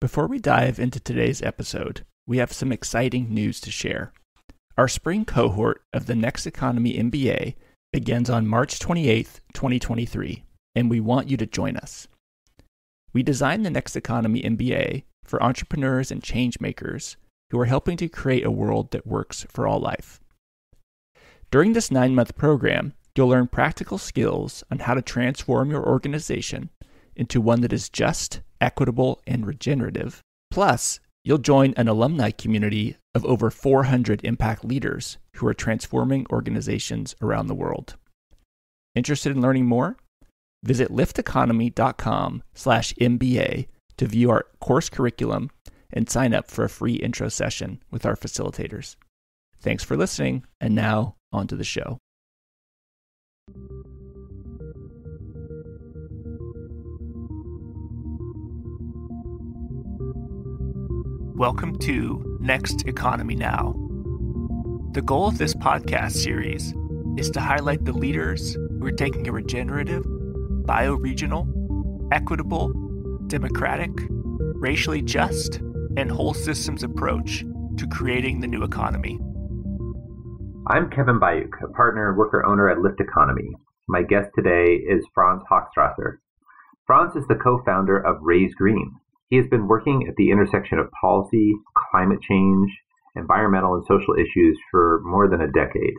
Before we dive into today's episode, we have some exciting news to share. Our spring cohort of the Next Economy MBA begins on March 28th, 2023, and we want you to join us. We designed the Next Economy MBA for entrepreneurs and change makers who are helping to create a world that works for all life. During this 9-month program, you'll learn practical skills on how to transform your organization into one that is just, equitable, and regenerative. Plus, you'll join an alumni community of over 400 impact leaders who are transforming organizations around the world. Interested in learning more? Visit lifteconomy.com/MBA to view our course curriculum and sign up for a free intro session with our facilitators. Thanks for listening, and now on to the show. Welcome to Next Economy Now. The goal of this podcast series is to highlight the leaders who are taking a regenerative, bioregional, equitable, democratic, racially just, and whole systems approach to creating the new economy. I'm Kevin Bayuk, a partner and worker owner at Lift Economy. My guest today is Franz Hochstrasser. Franz is the co-founder of Raise Green. He has been working at the intersection of policy, climate change, environmental and social issues for more than a decade.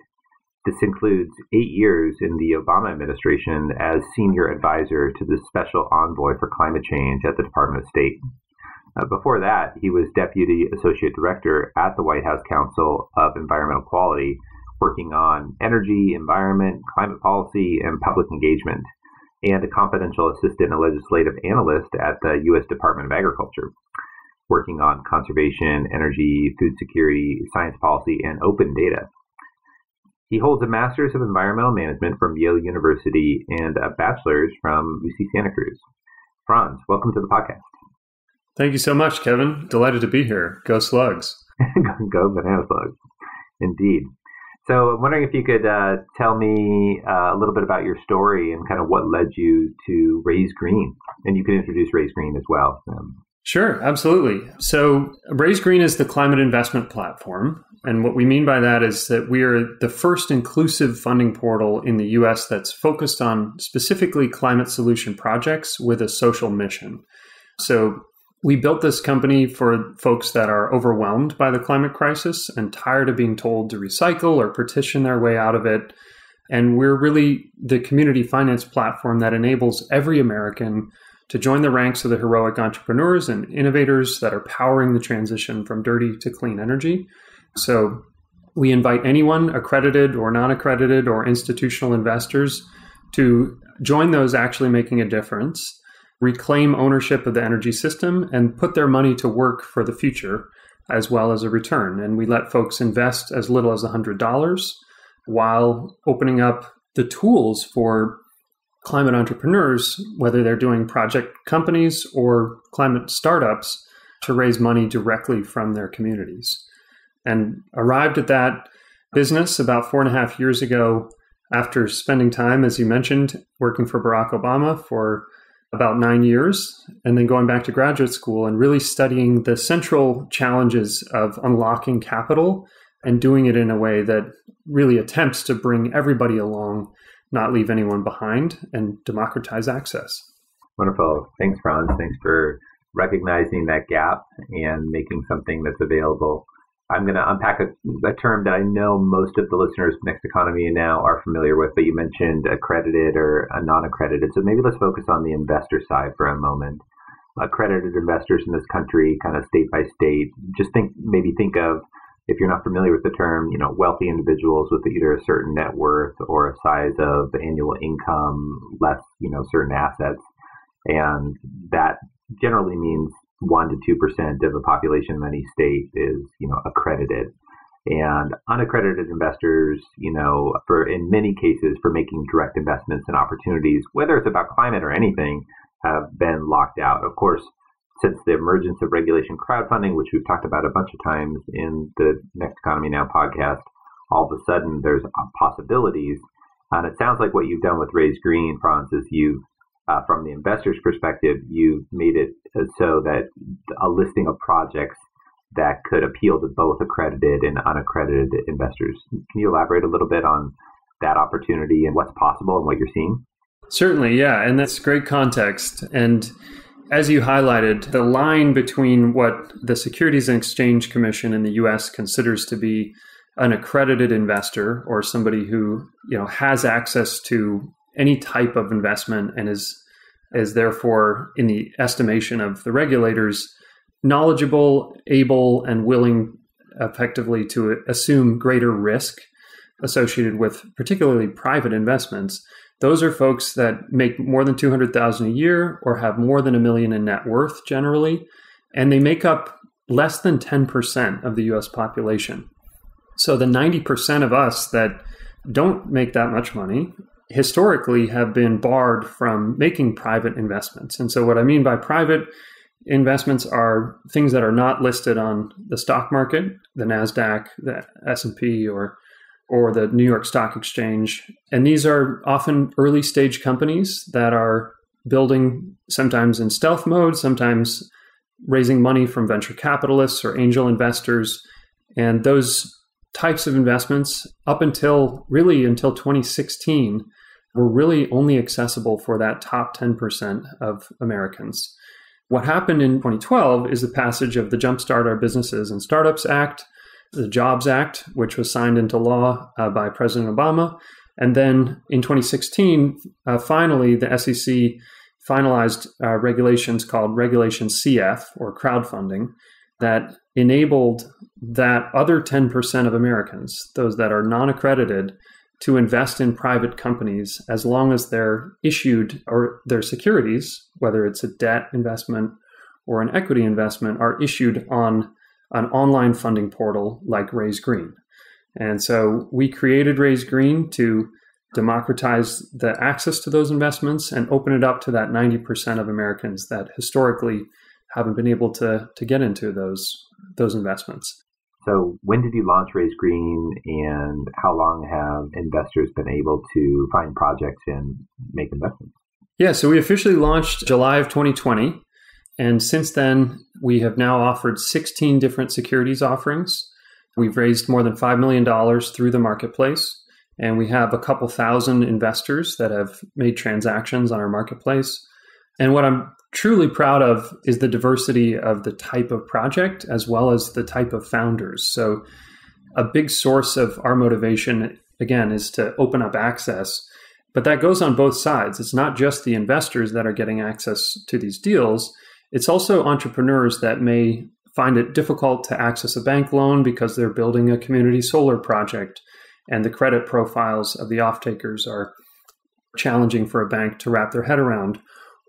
This includes 8 years in the Obama administration as senior advisor to the Special Envoy for Climate Change at the Department of State. Before that, he was Deputy Associate Director at the White House Council of Environmental Quality, working on energy, environment, climate policy, and public engagement, and a confidential assistant and legislative analyst at the U.S. Department of Agriculture, working on conservation, energy, food security, science policy, and open data. He holds a Master's of Environmental Management from Yale University and a Bachelor's from UC Santa Cruz. Franz, welcome to the podcast. Thank you so much, Kevin. Delighted to be here. Go Slugs. Go banana slugs. Indeed. So I'm wondering if you could tell me a little bit about your story and kind of what led you to Raise Green. And you can introduce Raise Green as well. Sure, absolutely. So Raise Green is the climate investment platform. And what we mean by that is that we are the first inclusive funding portal in the U.S. that's focused on specifically climate solution projects with a social mission. So we built this company for folks that are overwhelmed by the climate crisis and tired of being told to recycle or petition their way out of it. And we're really the community finance platform that enables every American to join the ranks of the heroic entrepreneurs and innovators that are powering the transition from dirty to clean energy. So we invite anyone, accredited or non-accredited or institutional investors, to join those actually making a difference, reclaim ownership of the energy system, and put their money to work for the future as well as a return. And we let folks invest as little as $100 while opening up the tools for climate entrepreneurs, whether they're doing project companies or climate startups, to raise money directly from their communities. And arrived at that business about 4.5 years ago after spending time, as you mentioned, working for Barack Obama for about 9 years, and then going back to graduate school and really studying the central challenges of unlocking capital and doing it in a way that really attempts to bring everybody along, not leave anyone behind, and democratize access. Wonderful. Thanks, Franz. Thanks for recognizing that gap and making something that's available. I'm going to unpack a term that I know most of the listeners of Next Economy now are familiar with, but you mentioned accredited or non-accredited. So maybe let's focus on the investor side for a moment. Accredited investors in this country, kind of state by state, just think of, if you're not familiar with the term, wealthy individuals with either a certain net worth or a size of annual income, less, certain assets. And that generally means 1% to 2% of the population of any state is, accredited. And unaccredited investors, in many cases, for making direct investments and opportunities, whether it's about climate or anything, have been locked out. Of course, since the emergence of regulation crowdfunding, which we've talked about a bunch of times in the Next Economy Now podcast, all of a sudden there's possibilities. And it sounds like what you've done with Raise Green, Franz, is you've from the investor's perspective, you've made it so that a listing of projects that could appeal to both accredited and unaccredited investors. Can you elaborate a little bit on that opportunity and what's possible and what you're seeing? Certainly, yeah. And that's great context. And as you highlighted, the line between what the Securities and Exchange Commission in the U.S. considers to be an accredited investor, or somebody who has access to any type of investment and is therefore, in the estimation of the regulators, knowledgeable, able, and willing effectively to assume greater risk associated with particularly private investments. Those are folks that make more than $200,000 a year or have more than $1 million in net worth generally, and they make up less than 10% of the U.S. population. So the 90% of us that don't make that much money historically have been barred from making private investments. And so what I mean by private investments are things that are not listed on the stock market, the NASDAQ, the S&P, or the New York Stock Exchange. And these are often early stage companies that are building sometimes in stealth mode, sometimes raising money from venture capitalists or angel investors. And those types of investments up until 2016 were really only accessible for that top 10% of Americans. What happened in 2012 is the passage of the Jumpstart Our Businesses and Startups Act, the Jobs Act, which was signed into law by President Obama. And then in 2016, finally, the SEC finalized regulations called Regulation CF, or crowdfunding, that enabled that other 10% of Americans, those that are non-accredited, to invest in private companies as long as they're issued, or their securities, whether it's a debt investment or an equity investment, are issued on an online funding portal like Raise Green. And so we created Raise Green to democratize the access to those investments and open it up to that 90% of Americans that historically haven't been able to get into those investments. So when did you launch Raise Green, and how long have investors been able to find projects and make investments? Yeah, so we officially launched July of 2020. And since then, we have now offered 16 different securities offerings. We've raised more than $5 million through the marketplace. And we have a couple thousand investors that have made transactions on our marketplace. And what I'm truly proud of is the diversity of the type of project as well as the type of founders. So a big source of our motivation, again, is to open up access. But that goes on both sides. It's not just the investors that are getting access to these deals. It's also entrepreneurs that may find it difficult to access a bank loan because they're building a community solar project and the credit profiles of the off-takers are challenging for a bank to wrap their head around.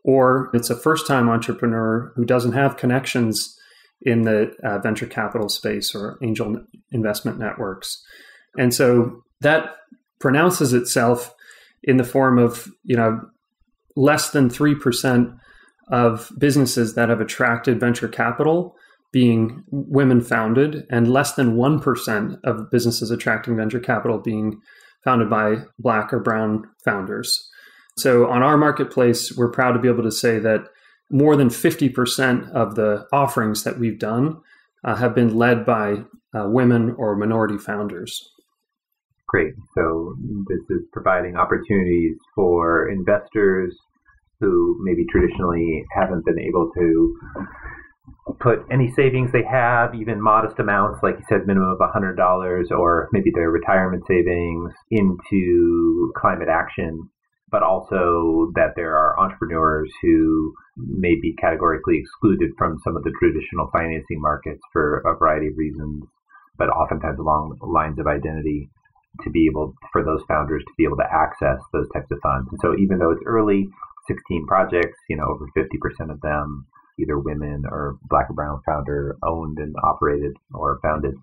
Or it's a first-time entrepreneur who doesn't have connections in the venture capital space or angel investment networks. And so that pronounces itself in the form of, less than 3% of businesses that have attracted venture capital being women founded, and less than 1% of businesses attracting venture capital being founded by Black or brown founders. So on our marketplace, we're proud to be able to say that more than 50% of the offerings that we've done have been led by women or minority founders. Great. So this is providing opportunities for investors who maybe traditionally haven't been able to put any savings they have, even modest amounts, like you said, minimum of $100, or maybe their retirement savings, into climate action, but also that there are entrepreneurs who may be categorically excluded from some of the traditional financing markets for a variety of reasons, but oftentimes along lines of identity, to be able, for those founders to be able to access those types of funds. And so even though it's early, 16 projects, over 50% of them, either women or Black or brown founder owned and operated or founded.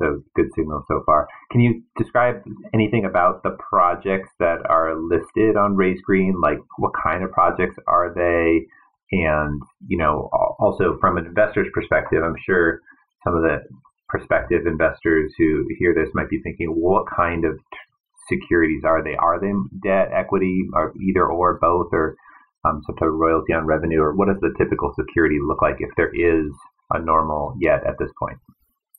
So good signal so far. Can you describe anything about the projects that are listed on Raise Green? Like, what kind of projects are they? And, also from an investor's perspective, I'm sure some of the prospective investors who hear this might be thinking, what kind of securities are they? Are they debt, equity, or either or both, or some type of royalty on revenue? Or what does the typical security look like if there is a normal yet at this point?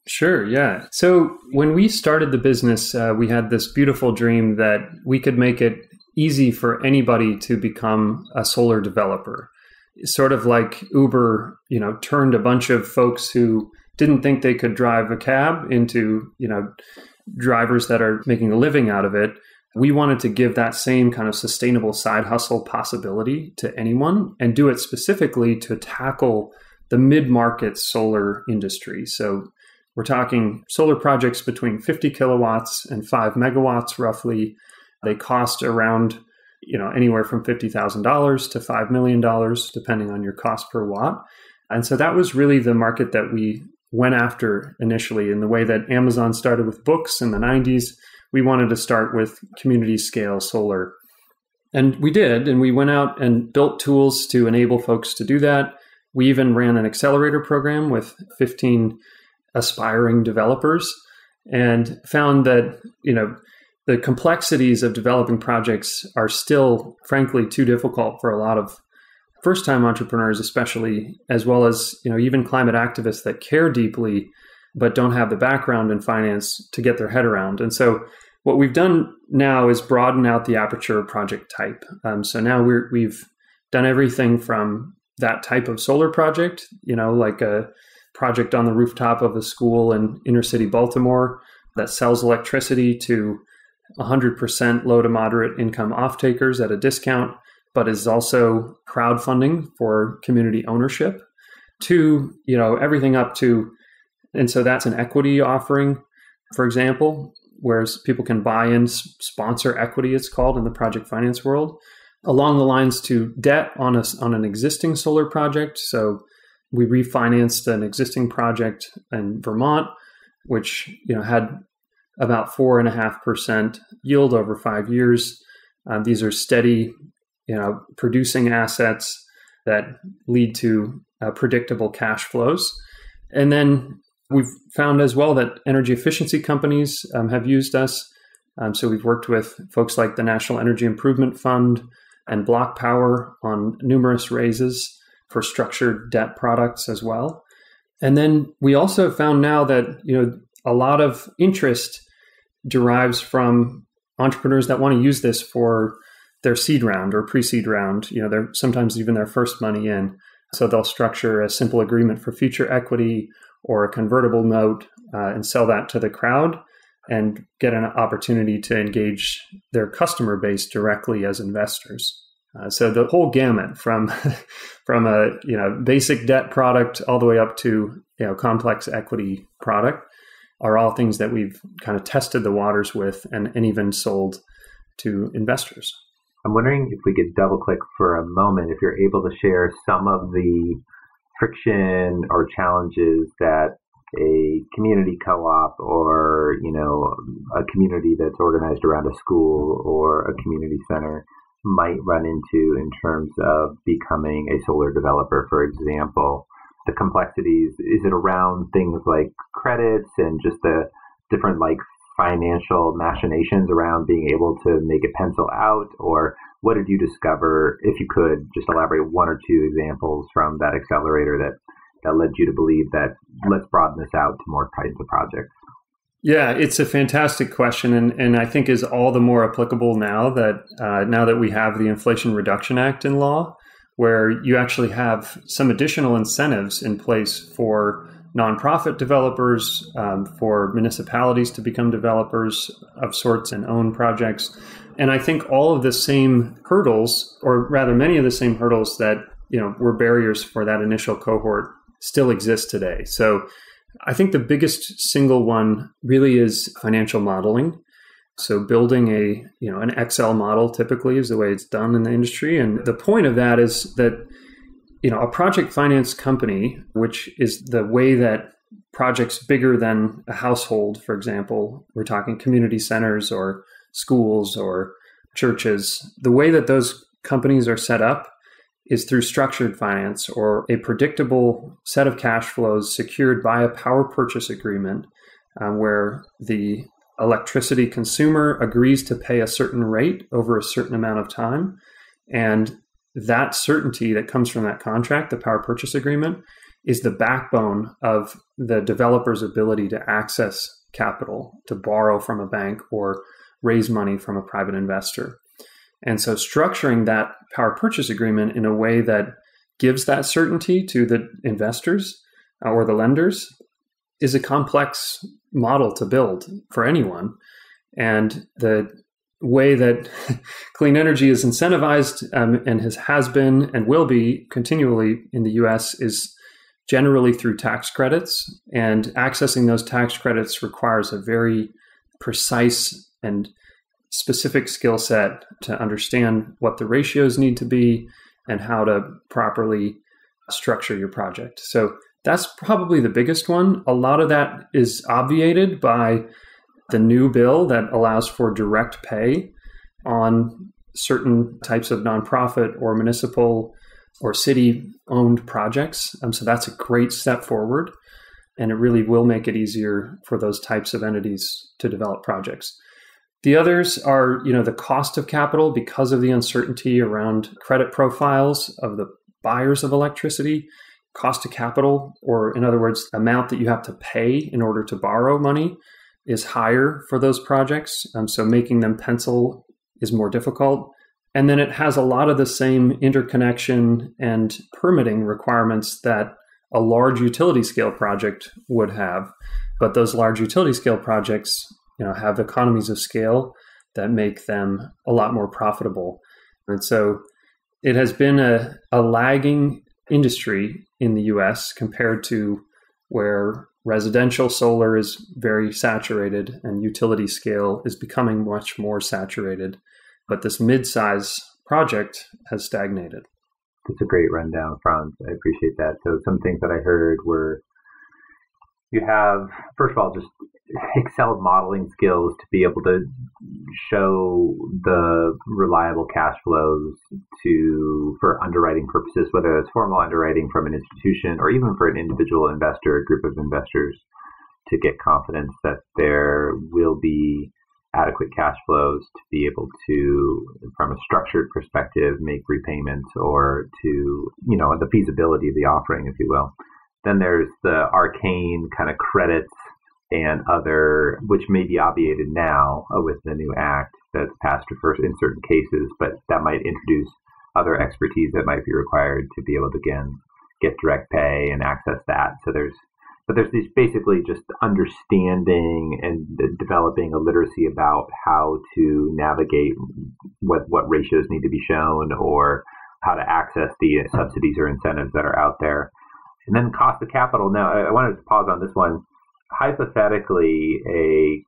Sure, yeah. So when we started the business, we had this beautiful dream that we could make it easy for anybody to become a solar developer. Sort of like Uber, turned a bunch of folks who didn't think they could drive a cab into, drivers that are making a living out of it. We wanted to give that same kind of sustainable side hustle possibility to anyone and do it specifically to tackle the mid-market solar industry. So we're talking solar projects between 50 kilowatts and 5 megawatts roughly. They cost around, anywhere from $50,000 to $5 million, depending on your cost per watt. And so that was really the market that we went after initially. In the way that Amazon started with books in the 90s, we wanted to start with community scale solar. And we did, and we went out and built tools to enable folks to do that. We even ran an accelerator program with 15 aspiring developers and found that, the complexities of developing projects are still, frankly, too difficult for a lot of first-time entrepreneurs, especially, as well as, even climate activists that care deeply but don't have the background in finance to get their head around. And so what we've done now is broaden out the aperture of project type. So now we've done everything from that type of solar project, like a project on the rooftop of a school in inner city Baltimore that sells electricity to 100% low to moderate income off-takers at a discount, but is also crowdfunding for community ownership, to, everything up to, and so that's an equity offering, for example, whereas people can buy in, sponsor equity, it's called in the project finance world, along the lines to debt on an existing solar project. So we refinanced an existing project in Vermont, which, had about 4.5% yield over 5 years. These are steady, producing assets that lead to predictable cash flows. And then we've found as well that energy efficiency companies have used us. So we've worked with folks like the National Energy Improvement Fund and Block Power on numerous raises for structured debt products as well. And then we also found now that, a lot of interest derives from entrepreneurs that want to use this for their seed round or pre-seed round. They're sometimes even their first money in. So they'll structure a simple agreement for future equity or a convertible note and sell that to the crowd and get an opportunity to engage their customer base directly as investors. So the whole gamut from a basic debt product all the way up to complex equity product are all things that we've kind of tested the waters with and even sold to investors. I'm wondering if we could double click for a moment, if you're able to share some of the friction or challenges that a community co-op or, a community that's organized around a school or a community center might run into in terms of becoming a solar developer, for example. The complexities, is it around things like credits and just the different financial machinations around being able to make it pencil out? Or what did you discover, if you could just elaborate one or two examples from that accelerator that led you to believe that let's broaden this out to more kinds of projects? Yeah, it's a fantastic question, and I think is all the more applicable now that we have the Inflation Reduction Act in law, where you actually have some additional incentives in place for nonprofit developers, for municipalities to become developers of sorts and own projects. And I think all of the same hurdles, or rather many of the same hurdles that were barriers for that initial cohort, still exist today. So I think the biggest single one really is financial modeling. So building an Excel model typically is the way it's done in the industry. And the point of that is that, a project finance company, which is the way that projects bigger than a household, for example, we're talking community centers or schools or churches, the way that those companies are set up is through structured finance or a predictable set of cash flows secured by a power purchase agreement where the electricity consumer agrees to pay a certain rate over a certain amount of time. And that certainty that comes from that contract, the power purchase agreement, is the backbone of the developer's ability to access capital, to borrow from a bank or raise money from a private investor. And so structuring that power purchase agreement in a way that gives that certainty to the investors or the lenders is a complex model to build for anyone. And the way that clean energy is incentivized and has been and will be continually in the US is generally through tax credits. And accessing those tax credits requires a very precise and specific skill set to understand what the ratios need to be and how to properly structure your project. So that's probably the biggest one. A lot of that is obviated by the new bill that allows for direct pay on certain types of nonprofit or municipal or city-owned projects. So that's a great step forward, and it really will make it easier for those types of entities to develop projects. The others are, the cost of capital because of the uncertainty around credit profiles of the buyers of electricity. Cost of capital, or in other words, amount that you have to pay in order to borrow money, is higher for those projects. So making them pencil is more difficult. And then it has a lot of the same interconnection and permitting requirements that a large utility scale project would have. But those large utility scale projects, have economies of scale that make them a lot more profitable. And so it has been a lagging industry in the US compared to where residential solar is very saturated and utility scale is becoming much more saturated. But this mid-size project has stagnated. That's a great rundown, Franz. I appreciate that. So some things that I heard were you have, first of all, just Excel modeling skills to be able to show the reliable cash flows for underwriting purposes, whether it's formal underwriting from an institution or even for an individual investor, a group of investors, to get confidence that there will be adequate cash flows to be able to, from a structured perspective, make repayments or to, the feasibility of the offering, if you will. Then there's the arcane kind of credits and other, which may be obviated now with the new act that's passed in certain cases, but that might introduce other expertise that might be required to be able to, again, get direct pay and access that. So there's these basically just understanding and developing a literacy about how to navigate what ratios need to be shown or how to access the subsidies or incentives that are out there. And then cost of capital. Now, I wanted to pause on this one. Hypothetically, a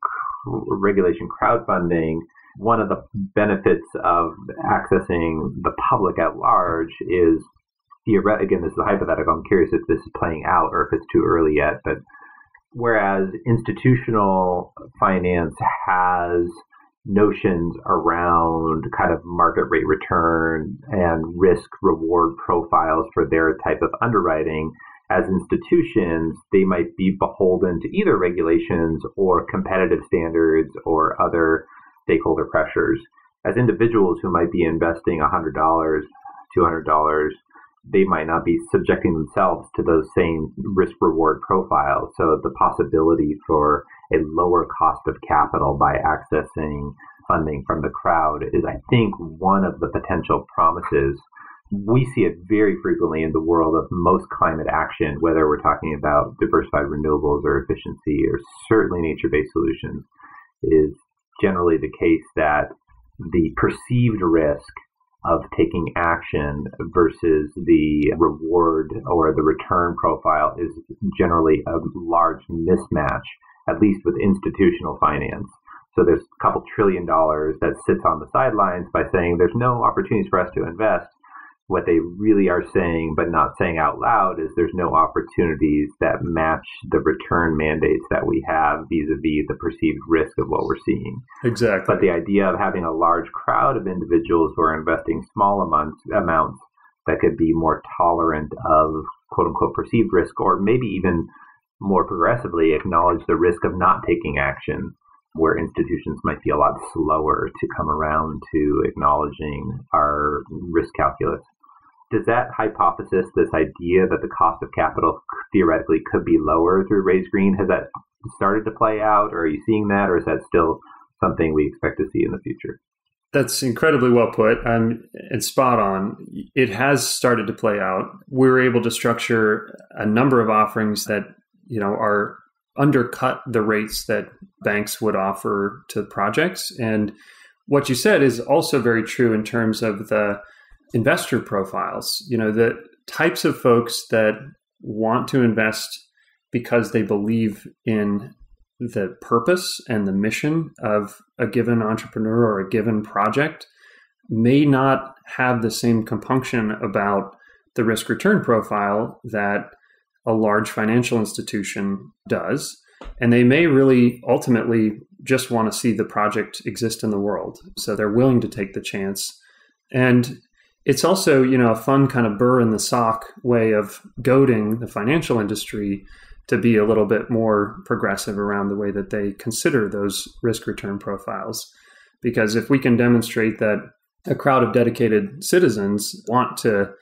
regulation crowdfunding, one of the benefits of accessing the public at large is, again, this is hypothetical. I'm curious if this is playing out or if it's too early yet. But whereas institutional finance has notions around kind of market rate return and risk reward profiles for their type of underwriting, as institutions, they might be beholden to either regulations or competitive standards or other stakeholder pressures. As individuals who might be investing $100, $200, they might not be subjecting themselves to those same risk-reward profiles. So the possibility for a lower cost of capital by accessing funding from the crowd is, I think, one of the potential promises. We see it very frequently in the world of most climate action, whether we're talking about diversified renewables or efficiency or certainly nature-based solutions, is generally the case that the perceived risk of taking action versus the reward or the return profile is generally a large mismatch, at least with institutional finance. So there's a couple $1 trillion that sits on the sidelines by saying there's no opportunities for us to invest. What they really are saying, but not saying out loud, is there's no opportunities that match the return mandates that we have vis-a-vis the perceived risk of what we're seeing. Exactly. But the idea of having a large crowd of individuals who are investing small amounts that could be more tolerant of quote-unquote perceived risk, or maybe even more progressively acknowledge the risk of not taking action, where institutions might be a lot slower to come around to acknowledging our risk calculus. Does that hypothesis, this idea that the cost of capital theoretically could be lower through Raise Green, has that started to play out, or are you seeing that, or is that still something we expect to see in the future? That's incredibly well put and spot on. It has started to play out. We're able to structure a number of offerings that, are undercut the rates that banks would offer to projects. And what you said is also very true in terms of the investor profiles. The types of folks that want to invest because they believe in the purpose and the mission of a given entrepreneur or a given project may not have the same compunction about the risk return profile that a large financial institution does. And they may really ultimately just want to see the project exist in the world. So they're willing to take the chance. And it's also, a fun kind of burr in the sock way of goading the financial industry to be a little bit more progressive around the way that they consider those risk return profiles. Because if we can demonstrate that a crowd of dedicated citizens want to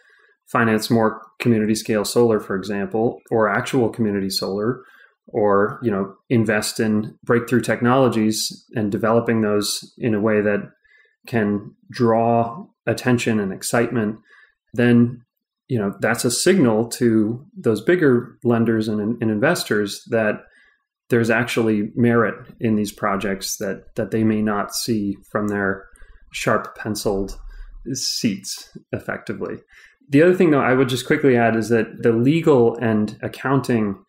finance more community scale solar, for example, or actual community solar, or, invest in breakthrough technologies and developing those in a way that can draw attention and excitement, then that's a signal to those bigger lenders and investors that there's actually merit in these projects that they may not see from their sharp penciled seats effectively. The other thing, though, I would just quickly add is that the legal and accounting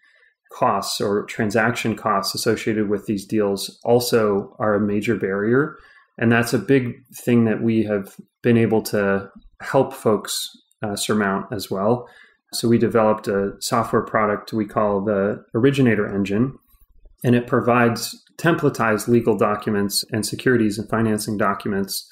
costs or transaction costs associated with these deals also are a major barrier. And that's a big thing that we have been able to help folks surmount as well. So we developed a software product we call the Originator Engine, and it provides templatized legal documents and securities and financing documents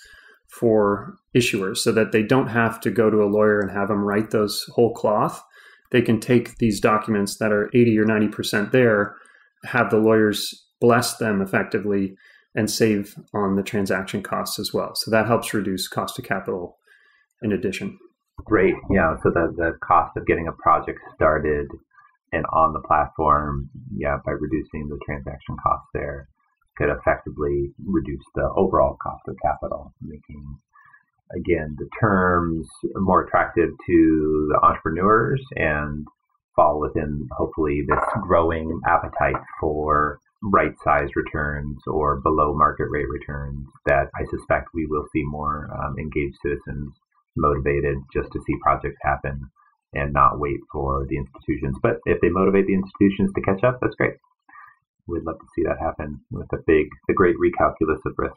for issuers so that they don't have to go to a lawyer and have them write those whole cloth. They can take these documents that are 80 or 90% there, have the lawyers bless them effectively, and save on the transaction costs as well. So that helps reduce cost of capital in addition. Great. Yeah. So the cost of getting a project started and on the platform, by reducing the transaction costs there, could effectively reduce the overall cost of capital, making, again, the terms more attractive to the entrepreneurs and fall within, hopefully, this growing appetite for right-sized returns or below market rate returns that I suspect we will see more engaged citizens motivated just to see projects happen and not wait for the institutions. But if they motivate the institutions to catch up, that's great. We'd love to see that happen with the great recalculus of risk.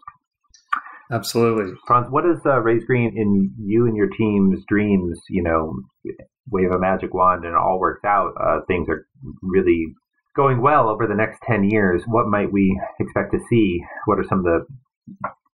Absolutely. Franz, what is Raise Green in you and your team's dreams? Wave a magic wand and it all works out. Things are really going well over the next 10 years. What might we expect to see? What are some of the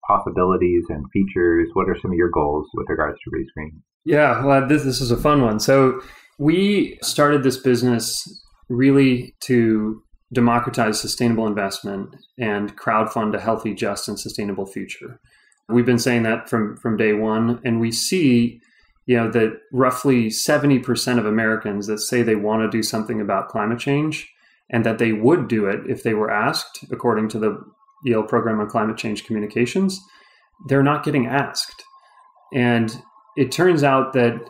possibilities and features? What are some of your goals with regards to Raise Green? Yeah, well, this is a fun one. So we started this business really to democratize sustainable investment and crowdfund a healthy, just, and sustainable future. We've been saying that from day one, and we see, that roughly 70% of Americans that say they want to do something about climate change and that they would do it if they were asked, according to the Yale Program on Climate Change Communications, they're not getting asked. And it turns out that,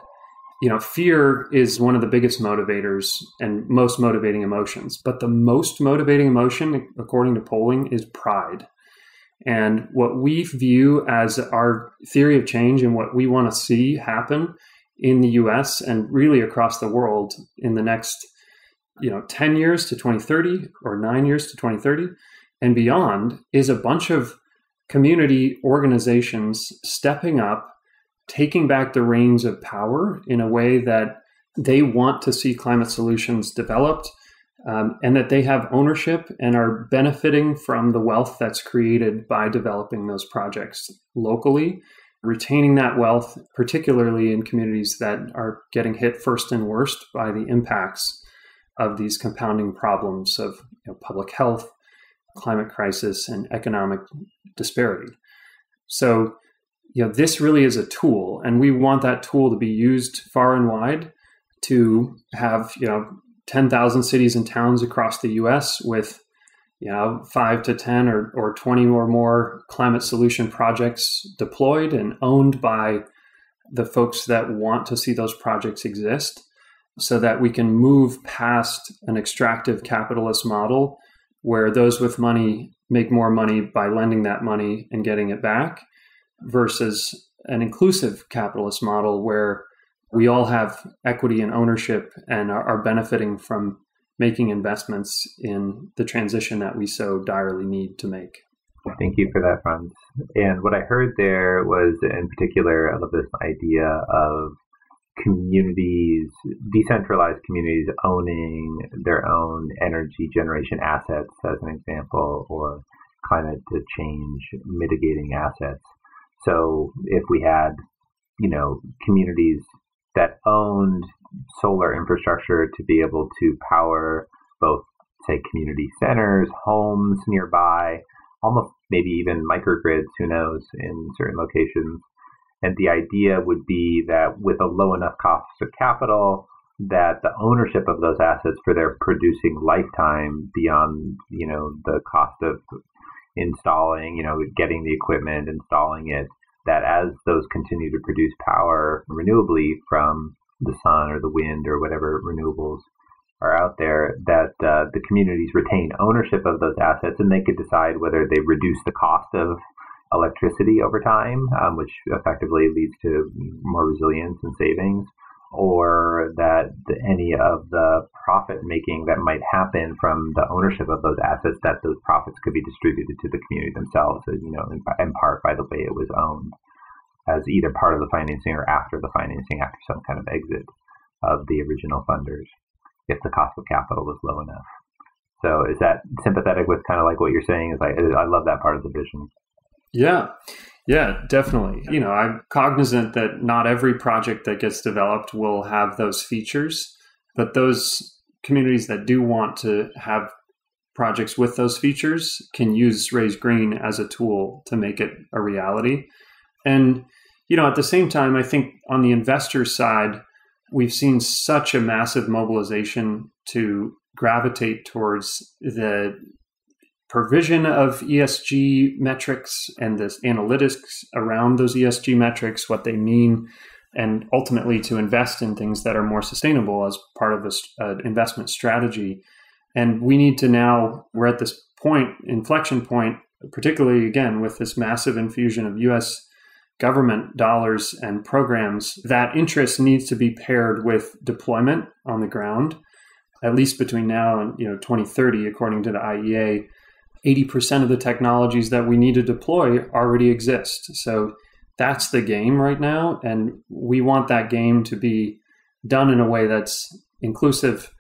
fear is one of the biggest motivators and most motivating emotions. But the most motivating emotion, according to polling, is pride. And what we view as our theory of change and what we want to see happen in the US and really across the world in the next 10 years to 2030 or 9 years to 2030 and beyond is a bunch of community organizations stepping up, taking back the reins of power in a way that they want to see climate solutions developed, and that they have ownership and are benefiting from the wealth that's created by developing those projects locally, retaining that wealth, particularly in communities that are getting hit first and worst by the impacts of these compounding problems of public health, climate crisis and economic disparity. So, this really is a tool, and we want that tool to be used far and wide to have, 10,000 cities and towns across the US with 5 to 10 or 20 or more climate solution projects deployed and owned by the folks that want to see those projects exist, so that we can move past an extractive capitalist model where those with money make more money by lending that money and getting it back, versus an inclusive capitalist model where we all have equity and ownership and are benefiting from making investments in the transition that we so direly need to make. Thank you for that, Franz. And what I heard there was, in particular, I love this idea of communities, decentralized communities owning their own energy generation assets, as an example, or climate change mitigating assets. So if we had, communities that owned solar infrastructure to be able to power both, say, community centers, homes nearby, almost maybe even microgrids, who knows, in certain locations. And the idea would be that with a low enough cost of capital, that the ownership of those assets for their producing lifetime beyond, the cost of installing, getting the equipment, installing it, that as those continue to produce power renewably from the sun or the wind or whatever renewables are out there, that the communities retain ownership of those assets, and they could decide whether they reduce the cost of electricity over time, which effectively leads to more resilience and savings, or that any of the profit making that might happen from the ownership of those assets, that those profits could be distributed to the community themselves, in part by the way it was owned, as either part of the financing or after the financing, after some kind of exit of the original funders, if the cost of capital was low enough. So is that sympathetic with kind of like what you're saying? I love that part of the vision. Yeah, definitely. I'm cognizant that not every project that gets developed will have those features, but those communities that do want to have projects with those features can use Raise Green as a tool to make it a reality. And, at the same time, I think on the investor side, we've seen such a massive mobilization to gravitate towards the provision of ESG metrics and this analytics around those ESG metrics, what they mean, and ultimately to invest in things that are more sustainable as part of this investment strategy. And we need to now, we're at this inflection point, particularly again with this massive infusion of US government dollars and programs, that interest needs to be paired with deployment on the ground, at least between now and 2030, according to the IEA. 80% of the technologies that we need to deploy already exist. So that's the game right now. And we want that game to be done in a way that's inclusive,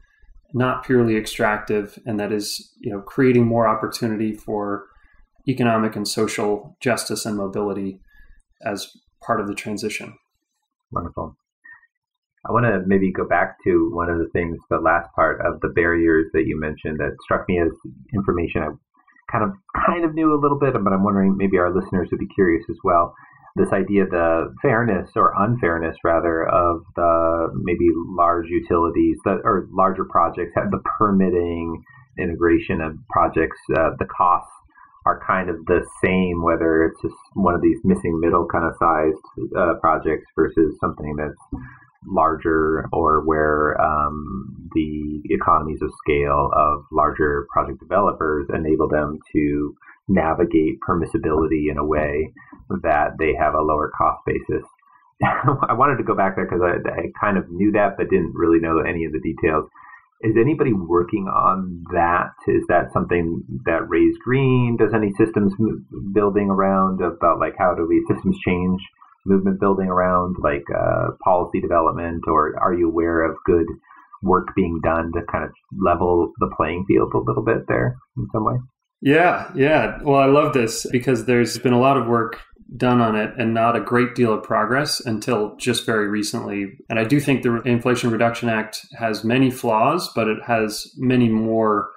not purely extractive, and that is, creating more opportunity for economic and social justice and mobility as part of the transition. Wonderful. I want to maybe go back to one of the things, the last part of the barriers that you mentioned that struck me as information I kind of knew a little bit, but I'm wondering maybe our listeners would be curious as well. This idea of the fairness or unfairness, rather, of the maybe large utilities or larger projects, the permitting integration of projects, the costs are kind of the same, whether it's just one of these missing middle kind of sized projects versus something that's larger, or where the economies of scale of larger project developers enable them to navigate permissibility in a way that they have a lower cost basis. I wanted to go back there because I kind of knew that, but didn't really know any of the details. Is anybody working on that? Is that something that Raise Green does? Any systems building around about how do we systems change movement building around policy development, or are you aware of good work being done to kind of level the playing field a little bit there in some way? Yeah. Well, I love this because there's been a lot of work done on it and not a great deal of progress until just very recently. And I do think the Inflation Reduction Act has many flaws, but it has many more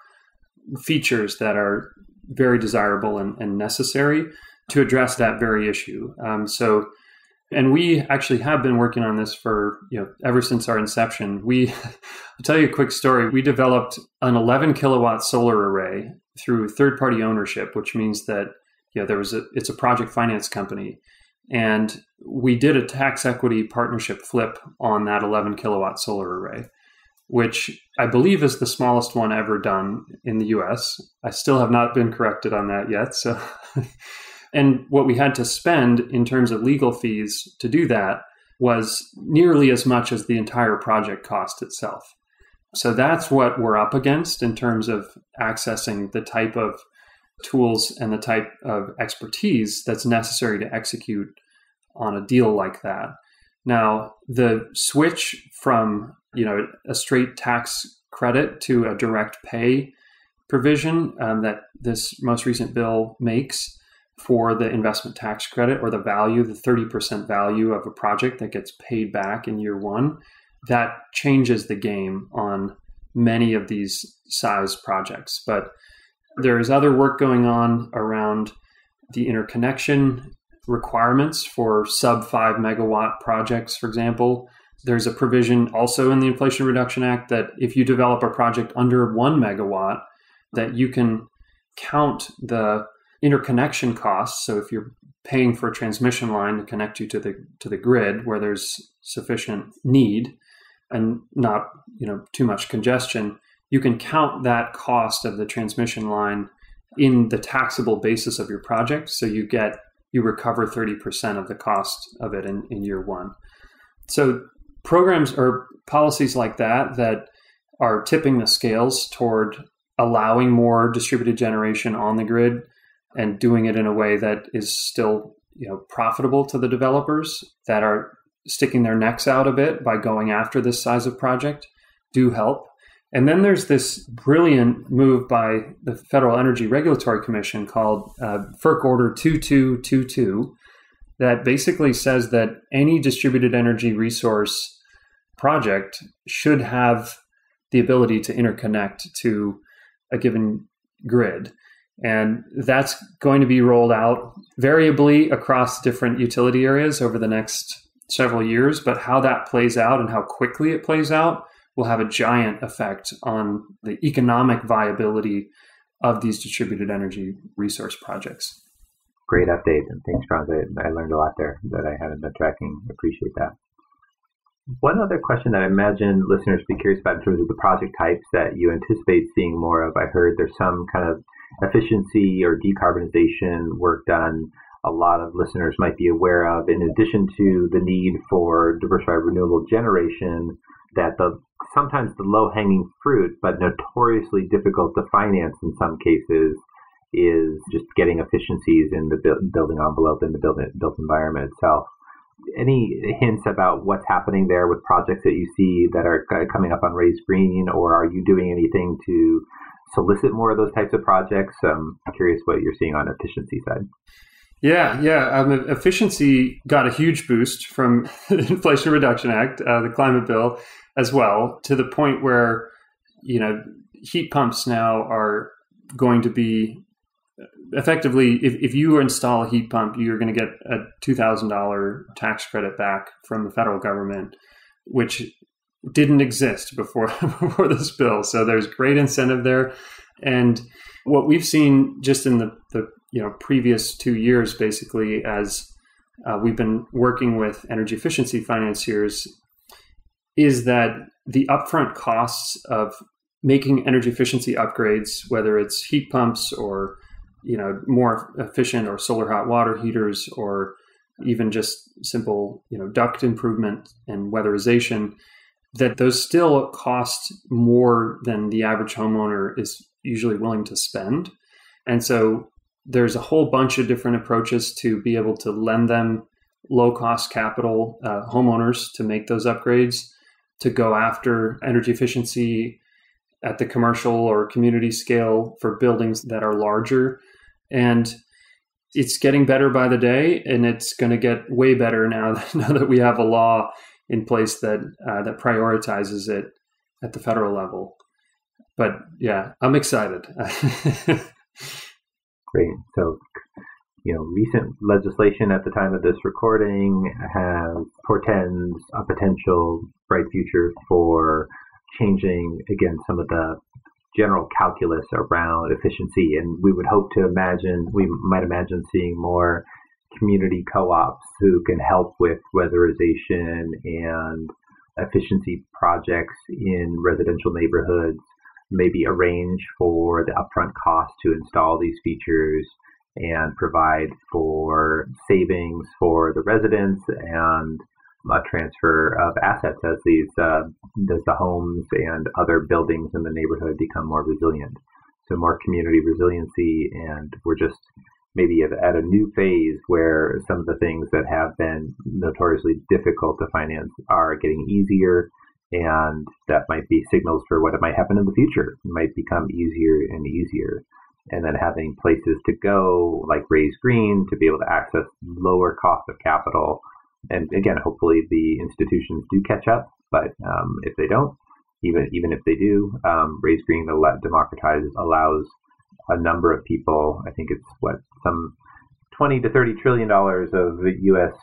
features that are very desirable and necessary to address that very issue. And we actually have been working on this for, ever since our inception. I'll tell you a quick story. We developed an 11 kilowatt solar array through third-party ownership, which means that, it's a project finance company. And we did a tax equity partnership flip on that 11 kilowatt solar array, which I believe is the smallest one ever done in the US. I still have not been corrected on that yet. So, and what we had to spend in terms of legal fees to do that was nearly as much as the entire project cost itself. So that's what we're up against in terms of accessing the type of tools and the type of expertise that's necessary to execute on a deal like that. Now, the switch from, a straight tax credit to a direct pay provision that this most recent bill makes for the investment tax credit, or the 30% value of a project that gets paid back in year one, that changes the game on many of these size projects. But there is other work going on around the interconnection requirements for sub 5 megawatt projects, for example. There's a provision also in the Inflation Reduction Act that if you develop a project under 1 megawatt, that you can count the interconnection costs. So if you're paying for a transmission line to connect you to the grid where there's sufficient need and not too much congestion, you can count that cost of the transmission line in the taxable basis of your project. So you recover 30% of the cost of it in year one. So programs or policies like that are tipping the scales toward allowing more distributed generation on the grid and doing it in a way that is still profitable to the developers that are sticking their necks out a bit by going after this size of project do help. And then there's this brilliant move by the Federal Energy Regulatory Commission called FERC Order 2222 that basically says that any distributed energy resource project should have the ability to interconnect to a given grid. And that's going to be rolled out variably across different utility areas over the next several years. But how that plays out and how quickly it plays out will have a giant effect on the economic viability of these distributed energy resource projects. Great update. And thanks, Franz. I learned a lot there that I hadn't been tracking. Appreciate that. One other question that I imagine listeners would be curious about in terms of the project types that you anticipate seeing more of. I heard there's some kind of efficiency or decarbonization work done a lot of listeners might be aware of, in addition to the need for diversified renewable generation, that sometimes the low-hanging fruit, but notoriously difficult to finance in some cases, is just getting efficiencies in the building envelope and the built environment itself. Any hints about what's happening there with projects that you see that are coming up on Raise Green, or are you doing anything to solicit more of those types of projects? I'm curious what you're seeing on the efficiency side. Yeah. Efficiency got a huge boost from the Inflation Reduction Act, the climate bill, as well, to the point where, heat pumps now are going to be effectively, if you install a heat pump, you're going to get a $2,000 tax credit back from the federal government, which didn't exist before this bill. So there's great incentive there. And what we've seen just in the previous 2 years, basically, as we've been working with energy efficiency financiers, is that the upfront costs of making energy efficiency upgrades, whether it's heat pumps or more efficient or solar hot water heaters, or even just simple duct improvement and weatherization, that those still cost more than the average homeowner is usually willing to spend. And so there's a whole bunch of different approaches to be able to lend them low-cost capital homeowners to make those upgrades, to go after energy efficiency at the commercial or community scale for buildings that are larger. And it's getting better by the day, and it's going to get way better now that we have a law in place that prioritizes it at the federal level. But yeah, I'm excited. Great. So, recent legislation at the time of this recording portends a potential bright future for changing, again, some of the general calculus around efficiency. And we might imagine seeing more community co-ops who can help with weatherization and efficiency projects in residential neighborhoods, maybe arrange for the upfront cost to install these features and provide for savings for the residents and a transfer of assets as the homes and other buildings in the neighborhood become more resilient. So more community resiliency, and we're just maybe at a new phase where some of the things that have been notoriously difficult to finance are getting easier, and that might be signals for what it might happen in the future. It might become easier and easier. And then having places to go like Raise Green to be able to access lower cost of capital. And again, hopefully the institutions do catch up, but if they don't, even if they do, Raise Green allows a number of people, I think it's some $20 to $30 trillion of U.S.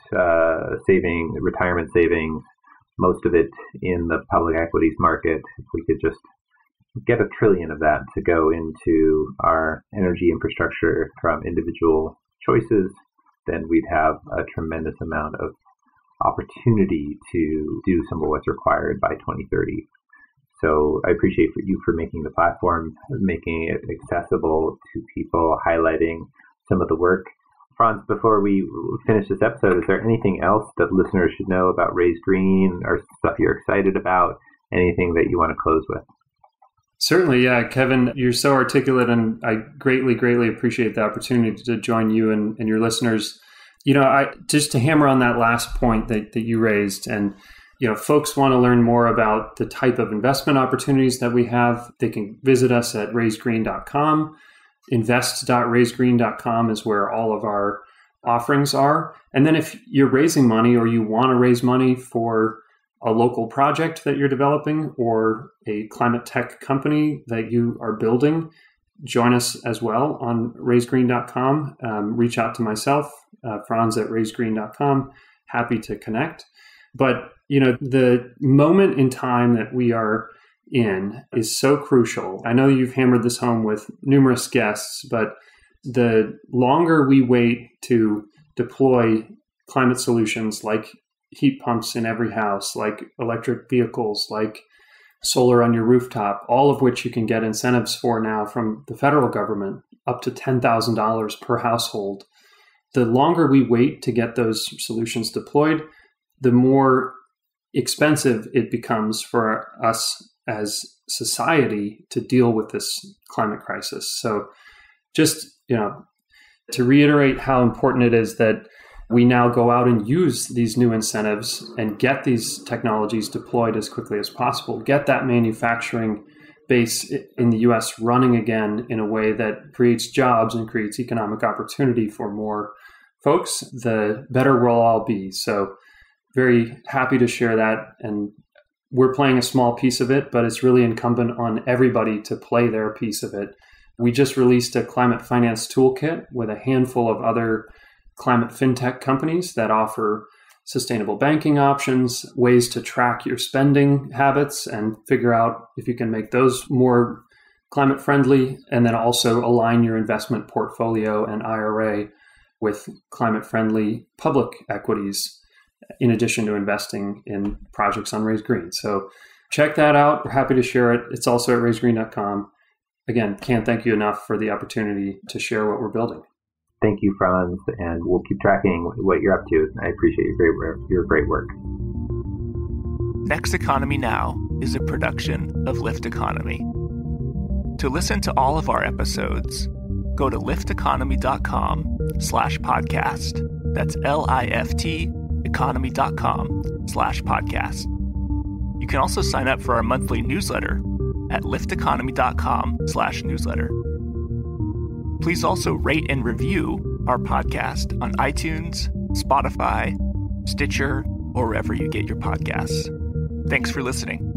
retirement savings, most of it in the public equities market. If we could just get $1 trillion of that to go into our energy infrastructure from individual choices, then we'd have a tremendous amount of opportunity to do some of what's required by 2030. So I appreciate you for making the platform, making it accessible to people, highlighting some of the work. Franz, before we finish this episode, is there anything else that listeners should know about Raise Green or stuff you're excited about, anything that you want to close with? Certainly, yeah. Kevin, you're so articulate, and I greatly, greatly appreciate the opportunity to join you and your listeners. Just to hammer on that last point that you raised, and folks want to learn more about the type of investment opportunities that we have, they can visit us at raisegreen.com. Invest.raisegreen.com is where all of our offerings are. And then if you're raising money or you want to raise money for a local project that you're developing or a climate tech company that you are building, join us as well on raisegreen.com. Reach out to myself, Franz at raisegreen.com. Happy to connect. But, the moment in time that we are in is so crucial. I know you've hammered this home with numerous guests, but the longer we wait to deploy climate solutions like heat pumps in every house, like electric vehicles, like solar on your rooftop, all of which you can get incentives for now from the federal government, up to $10,000 per household. The longer we wait to get those solutions deployed, the more expensive it becomes for us as society to deal with this climate crisis. So just, to reiterate how important it is that we now go out and use these new incentives and get these technologies deployed as quickly as possible, get that manufacturing base in the US running again in a way that creates jobs and creates economic opportunity for more folks, the better we'll all be. So very happy to share that. And we're playing a small piece of it, but it's really incumbent on everybody to play their piece of it. We just released a climate finance toolkit with a handful of other climate fintech companies that offer sustainable banking options, ways to track your spending habits and figure out if you can make those more climate friendly, and then also align your investment portfolio and IRA with climate friendly public equities, in addition to investing in projects on Raise Green. So check that out. We're happy to share it. It's also at raisegreen.com. Again, can't thank you enough for the opportunity to share what we're building. Thank you, Franz, and we'll keep tracking what you're up to. I appreciate your great work. Next Economy Now is a production of Lift Economy. To listen to all of our episodes, go to lifteconomy.com/podcast. That's LIFT economy.com/podcast. You can also sign up for our monthly newsletter at lifteconomy.com/newsletter. Please also rate and review our podcast on iTunes, Spotify, Stitcher, or wherever you get your podcasts. Thanks for listening.